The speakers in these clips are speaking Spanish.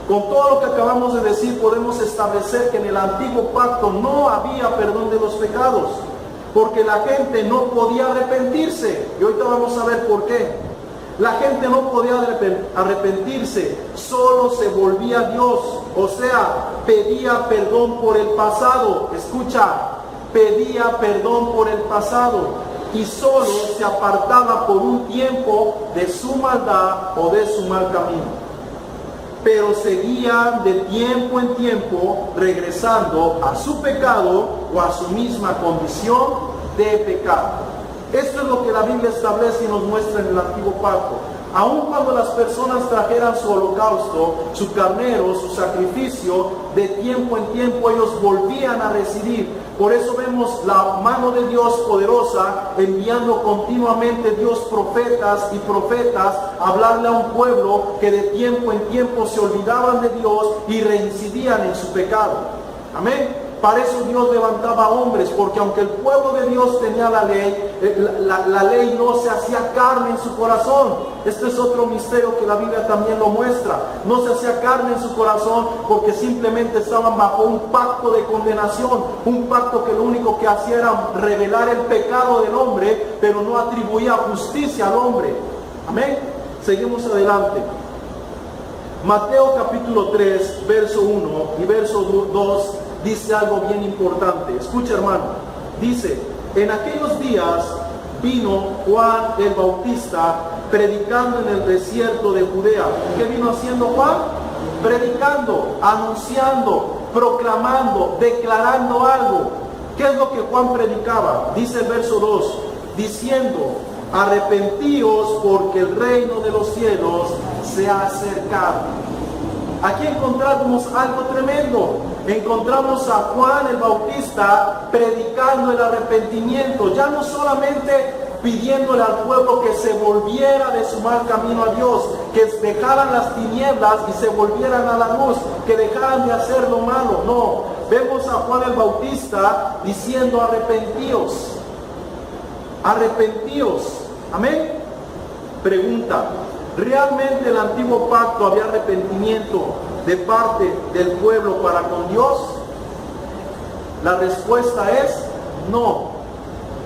Con todo lo que acabamos de decir, podemos establecer que en el antiguo pacto no había perdón de los pecados, porque la gente no podía arrepentirse. Y ahorita vamos a ver por qué. La gente no podía arrepentirse, solo se volvía a Dios, o sea, pedía perdón por el pasado. Escucha, pedía perdón por el pasado y solo se apartaba por un tiempo de su maldad o de su mal camino. Pero seguían de tiempo en tiempo regresando a su pecado o a su misma condición de pecado. Esto es lo que la Biblia establece y nos muestra en el antiguo pacto. Aun cuando las personas trajeran su holocausto, su carnero, su sacrificio, de tiempo en tiempo ellos volvían a recibir. Por eso vemos la mano de Dios poderosa enviando continuamente Dios profetas y profetas a hablarle a un pueblo que de tiempo en tiempo se olvidaban de Dios y reincidían en su pecado. Amén. Para eso Dios levantaba hombres, porque aunque el pueblo de Dios tenía la ley no se hacía carne en su corazón. Este es otro misterio que la Biblia también lo muestra. No se hacía carne en su corazón porque simplemente estaban bajo un pacto de condenación, un pacto que lo único que hacía era revelar el pecado del hombre, pero no atribuía justicia al hombre. Amén. Seguimos adelante. Mateo capítulo 3, verso 1 y verso 2 dice algo bien importante. Escucha, hermano. Dice: en aquellos días vino Juan el Bautista predicando en el desierto de Judea. ¿Qué vino haciendo Juan? Predicando, anunciando, proclamando, declarando algo. ¿Qué es lo que Juan predicaba? Dice el verso 2, diciendo: arrepentíos porque el reino de los cielos se ha acercado. Aquí encontramos algo tremendo. Encontramos a Juan el Bautista predicando el arrepentimiento, ya no solamente pidiéndole al pueblo que se volviera de su mal camino a Dios, que dejaran las tinieblas y se volvieran a la luz, que dejaran de hacer lo malo. No, vemos a Juan el Bautista diciendo: arrepentíos, arrepentíos. Amén. Pregunta: ¿realmente el antiguo pacto había arrepentimiento de parte del pueblo para con Dios? La respuesta es no.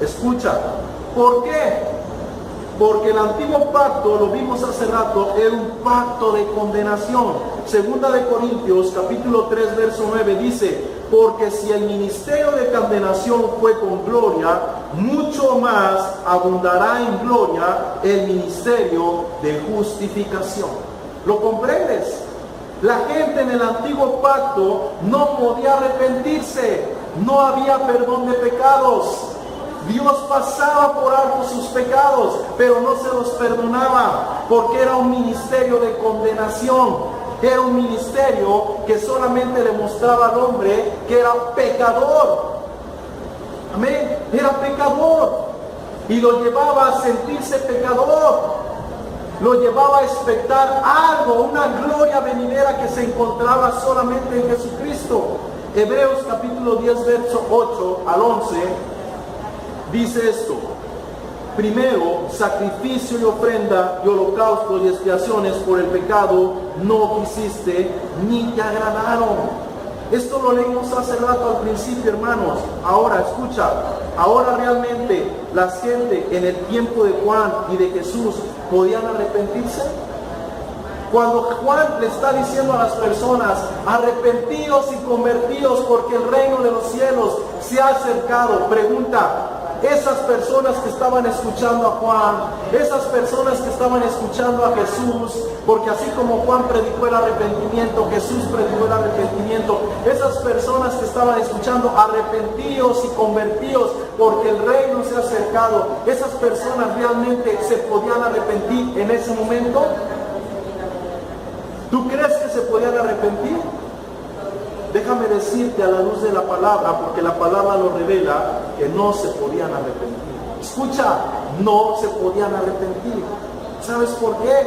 Escucha, ¿por qué? Porque el antiguo pacto, lo vimos hace rato, era un pacto de condenación. Segunda de Corintios, capítulo 3, verso 9, dice: porque si el ministerio de condenación fue con gloria, mucho más abundará en gloria el ministerio de justificación. ¿Lo comprendes? La gente en el antiguo pacto no podía arrepentirse, no había perdón de pecados. Dios pasaba por alto sus pecados, pero no se los perdonaba, porque era un ministerio de condenación. Era un ministerio que solamente le mostraba al hombre que era pecador. Amén. Era pecador. Y lo llevaba a sentirse pecador. Lo llevaba a expectar algo, una gloria venidera que se encontraba solamente en Jesucristo. Hebreos capítulo 10, verso 8 al 11, dice esto: primero, sacrificio y ofrenda y holocaustos y expiaciones por el pecado no quisiste ni te agradaron. Esto lo leímos hace rato al principio, hermanos. Ahora, escucha, ahora realmente la gente en el tiempo de Juan y de Jesús podían arrepentirse. Cuando Juan le está diciendo a las personas: arrepentíos y convertíos porque el reino de los cielos se ha acercado, pregunta: esas personas que estaban escuchando a Juan, esas personas que estaban escuchando a Jesús, porque así como Juan predicó el arrepentimiento, Jesús predicó el arrepentimiento, esas personas que estaban escuchando: arrepentíos y convertíos porque el reino se ha acercado, esas personas realmente se podían arrepentir en ese momento. ¿Tú crees que se podían arrepentir? Déjame decirte a la luz de la palabra, porque la palabra lo revela, que no se podían arrepentir. Escucha, no se podían arrepentir. ¿Sabes por qué?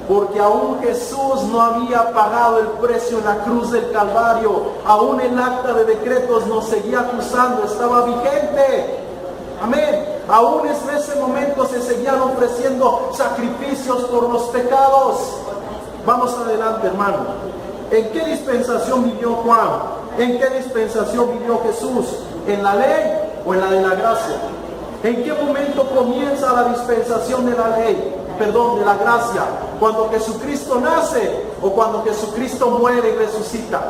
Porque aún Jesús no había pagado el precio en la cruz del Calvario. Aún el acta de decretos nos seguía acusando, estaba vigente. Amén. Aún en ese momento se seguían ofreciendo sacrificios por los pecados. Vamos adelante, hermano. ¿En qué dispensación vivió Juan? ¿En qué dispensación vivió Jesús? ¿En la ley o en la de la gracia? ¿En qué momento comienza la dispensación de la ley? Perdón, de la gracia. ¿Cuando Jesucristo nace o cuando Jesucristo muere y resucita?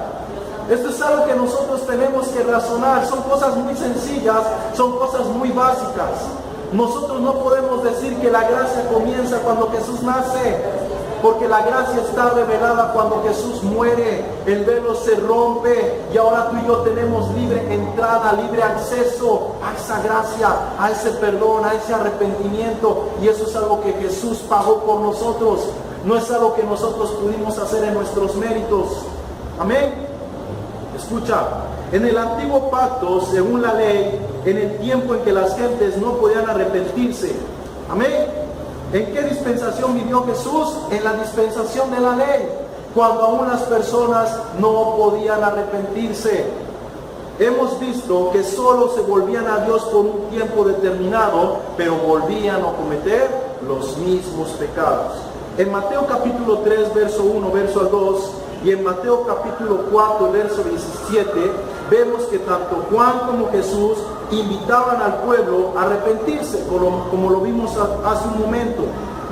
Esto es algo que nosotros tenemos que razonar. Son cosas muy sencillas, son cosas muy básicas. Nosotros no podemos decir que la gracia comienza cuando Jesús nace, porque la gracia está revelada cuando Jesús muere. El velo se rompe y ahora tú y yo tenemos libre entrada, libre acceso a esa gracia, a ese perdón, a ese arrepentimiento. Y eso es algo que Jesús pagó por nosotros. No es algo que nosotros pudimos hacer en nuestros méritos. Amén. Escucha, en el antiguo pacto, según la ley, en el tiempo en que las gentes no podían arrepentirse. Amén. ¿En qué dispensación vivió Jesús? En la dispensación de la ley, cuando aún las personas no podían arrepentirse. Hemos visto que solo se volvían a Dios por un tiempo determinado, pero volvían a cometer los mismos pecados. En Mateo capítulo 3, verso 1, verso 2, y en Mateo capítulo 4, verso 17, vemos que tanto Juan como Jesús invitaban al pueblo a arrepentirse, como lo vimos hace un momento.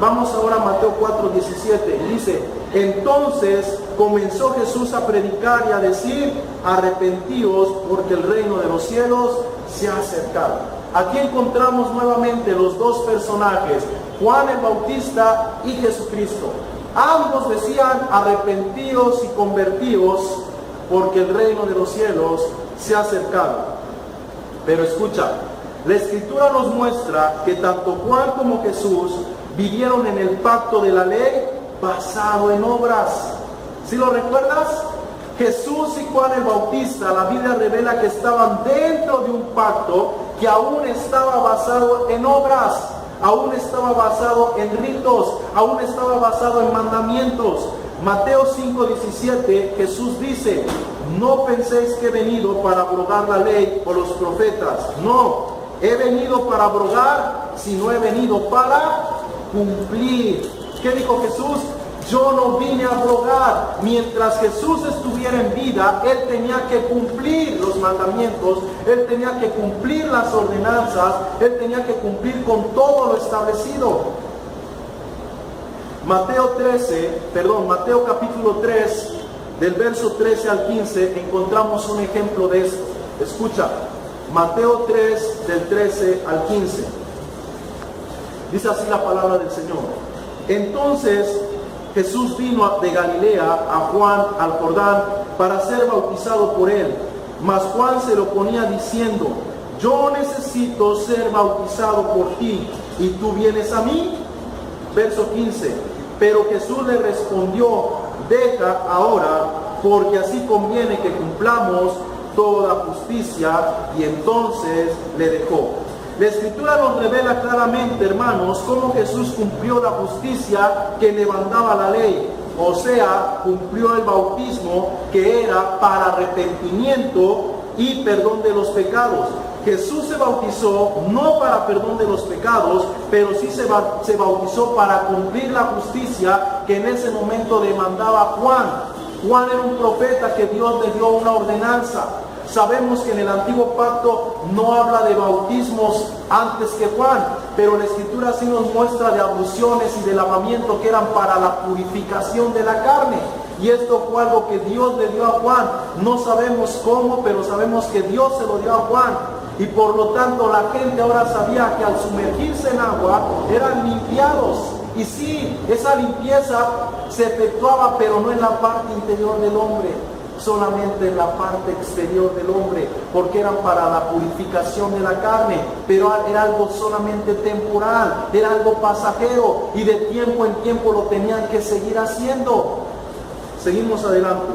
Vamos ahora a Mateo 4, 17. Dice, entonces comenzó Jesús a predicar y a decir, arrepentíos porque el reino de los cielos se ha acercado. Aquí encontramos nuevamente los dos personajes, Juan el Bautista y Jesucristo. Ambos decían, arrepentíos y convertíos porque el reino de los cielos se ha acercado. Pero escucha, la Escritura nos muestra que tanto Juan como Jesús vivieron en el pacto de la ley basado en obras. ¿Sí lo recuerdas? Jesús y Juan el Bautista, la Biblia revela que estaban dentro de un pacto que aún estaba basado en obras, aún estaba basado en ritos, aún estaba basado en mandamientos. Mateo 5:17, Jesús dice, no penséis que he venido para abrogar la ley o los profetas. No, he venido para abrogar, sino he venido para cumplir. ¿Qué dijo Jesús? Yo no vine a abrogar. Mientras Jesús estuviera en vida, Él tenía que cumplir los mandamientos, Él tenía que cumplir las ordenanzas, Él tenía que cumplir con todo lo establecido. Mateo capítulo 3, del verso 13 al 15, encontramos un ejemplo de esto. Escucha, Mateo 3, del 13 al 15. Dice así la palabra del Señor. Entonces Jesús vino de Galilea a Juan al Jordán para ser bautizado por él. Mas Juan se lo ponía diciendo, yo necesito ser bautizado por ti, ¿y tú vienes a mí? Verso 15. Pero Jesús le respondió, deja ahora, porque así conviene que cumplamos toda justicia. Y entonces le dejó. La Escritura nos revela claramente, hermanos, cómo Jesús cumplió la justicia que levantaba la ley. O sea, cumplió el bautismo que era para arrepentimiento y perdón de los pecados. Jesús se bautizó no para perdón de los pecados, pero sí se bautizó para cumplir la justicia que en ese momento demandaba Juan. Juan era un profeta que Dios le dio una ordenanza. Sabemos que en el antiguo pacto no habla de bautismos antes que Juan, pero la Escritura sí nos muestra de abluciones y de lavamiento que eran para la purificación de la carne. Y esto fue algo que Dios le dio a Juan. No sabemos cómo, pero sabemos que Dios se lo dio a Juan. Y por lo tanto la gente ahora sabía que al sumergirse en agua eran limpiados. Y sí, esa limpieza se efectuaba, pero no en la parte interior del hombre, solamente en la parte exterior del hombre, porque eran para la purificación de la carne, pero era algo solamente temporal, era algo pasajero, y de tiempo en tiempo lo tenían que seguir haciendo. Seguimos adelante.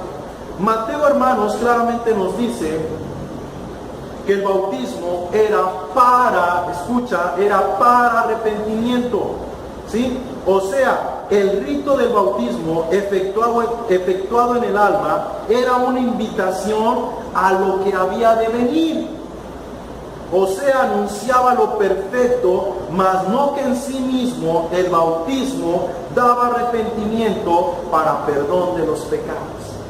Mateo, hermanos, claramente nos dice que el bautismo era para, escucha, era para arrepentimiento, ¿sí? O sea, el rito del bautismo efectuado en el alma era una invitación a lo que había de venir. O sea, anunciaba lo perfecto, mas no que en sí mismo el bautismo daba arrepentimiento para perdón de los pecados.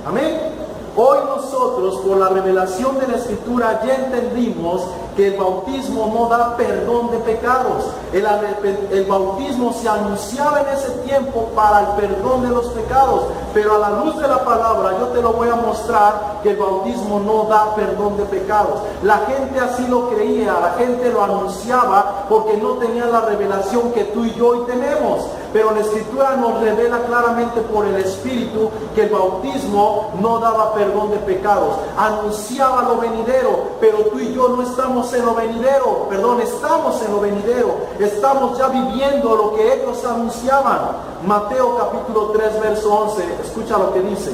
Amén. Hoy nosotros, por la revelación de la Escritura, ya entendimos que el bautismo no da perdón de pecados. El bautismo se anunciaba en ese tiempo para el perdón de los pecados, pero a la luz de la palabra yo te lo voy a mostrar que el bautismo no da perdón de pecados. La gente así lo creía, la gente lo anunciaba porque no tenía la revelación que tú y yo hoy tenemos. Pero la Escritura nos revela claramente por el Espíritu que el bautismo no daba perdón de pecados. Anunciaba lo venidero, pero tú y yo no estamos en lo venidero. Estamos en lo venidero. Estamos ya viviendo lo que ellos anunciaban. Mateo capítulo 3, verso 11. Escucha lo que dice.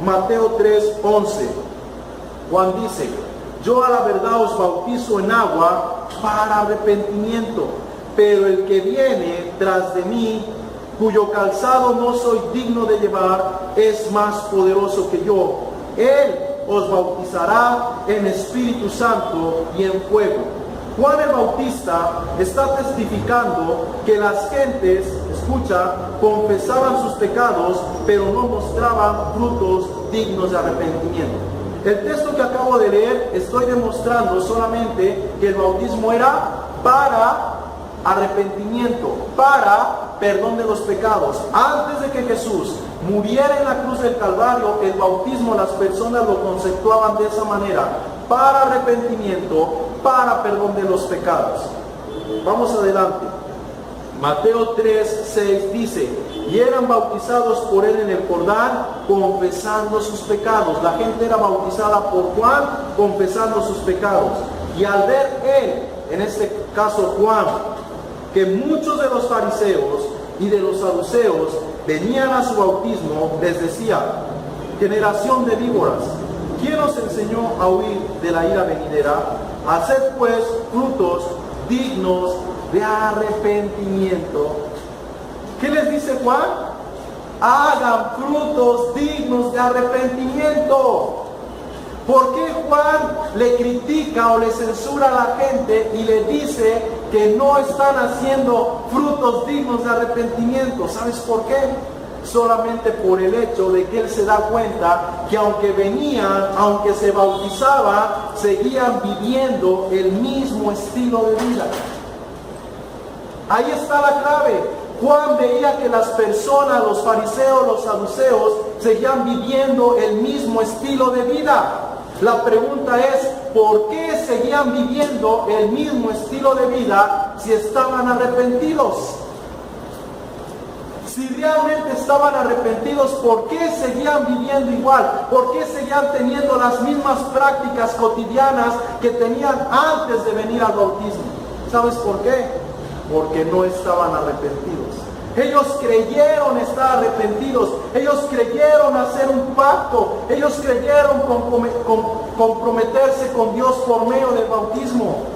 Mateo 3, 11. Juan dice: yo a la verdad os bautizo en agua para arrepentimiento, pero el que viene tras de mí, cuyo calzado no soy digno de llevar, es más poderoso que yo. Él os bautizará en Espíritu Santo y en fuego. Juan el Bautista está testificando que las gentes, escucha, confesaban sus pecados, pero no mostraban frutos dignos de arrepentimiento. El texto que acabo de leer, estoy demostrando solamente que el bautismo era para arrepentimiento, para perdón de los pecados. Antes de que Jesús muriera en la cruz del Calvario, el bautismo las personas lo conceptuaban de esa manera: para arrepentimiento, para perdón de los pecados. Vamos adelante. Mateo 3, 6 dice: y eran bautizados por él en el Jordán, confesando sus pecados. La gente era bautizada por Juan, confesando sus pecados. Y al ver él, en este caso Juan, que muchos de los fariseos y de los saduceos venían a su bautismo, les decía: generación de víboras, ¿quién os enseñó a huir de la ira venidera? Haced pues frutos dignos de arrepentimiento. ¿Qué les dice Juan? Hagan frutos dignos de arrepentimiento. ¿Por qué Juan le critica o le censura a la gente y le dice que no están haciendo frutos dignos de arrepentimiento? ¿Sabes por qué? Solamente por el hecho de que él se da cuenta que aunque venían, aunque se bautizaban, seguían viviendo el mismo estilo de vida. Ahí está la clave. Juan veía que las personas, los fariseos, los saduceos, seguían viviendo el mismo estilo de vida. La pregunta es: ¿por qué seguían viviendo el mismo estilo de vida si estaban arrepentidos? Si realmente estaban arrepentidos, ¿por qué seguían viviendo igual? ¿Por qué seguían teniendo las mismas prácticas cotidianas que tenían antes de venir al bautismo? ¿Sabes por qué? Porque no estaban arrepentidos. Ellos creyeron estar arrepentidos, ellos creyeron hacer un pacto, ellos creyeron comprometerse con Dios por medio del bautismo.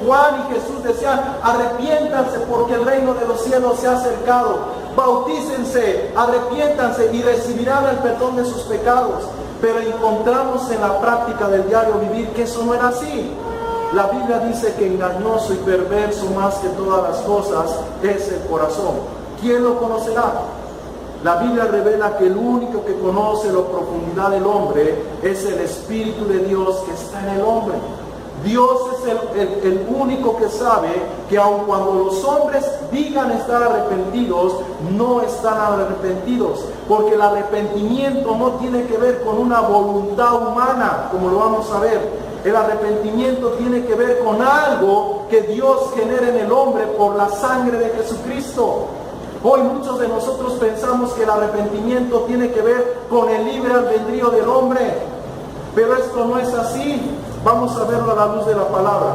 Juan y Jesús decían: arrepiéntanse porque el reino de los cielos se ha acercado. Bautícense, arrepiéntanse y recibirán el perdón de sus pecados. Pero encontramos en la práctica del diario vivir que eso no era así. La Biblia dice que engañoso y perverso más que todas las cosas es el corazón. ¿Quién lo conocerá? La Biblia revela que el único que conoce la profundidad del hombre es el Espíritu de Dios que está en el hombre. Dios es el único que sabe que aun cuando los hombres digan estar arrepentidos, no están arrepentidos, porque el arrepentimiento no tiene que ver con una voluntad humana, como lo vamos a ver. El arrepentimiento tiene que ver con algo que Dios genera en el hombre por la sangre de Jesucristo. Hoy muchos de nosotros pensamos que el arrepentimiento tiene que ver con el libre albedrío del hombre, pero esto no es así. Vamos a verlo a la luz de la palabra.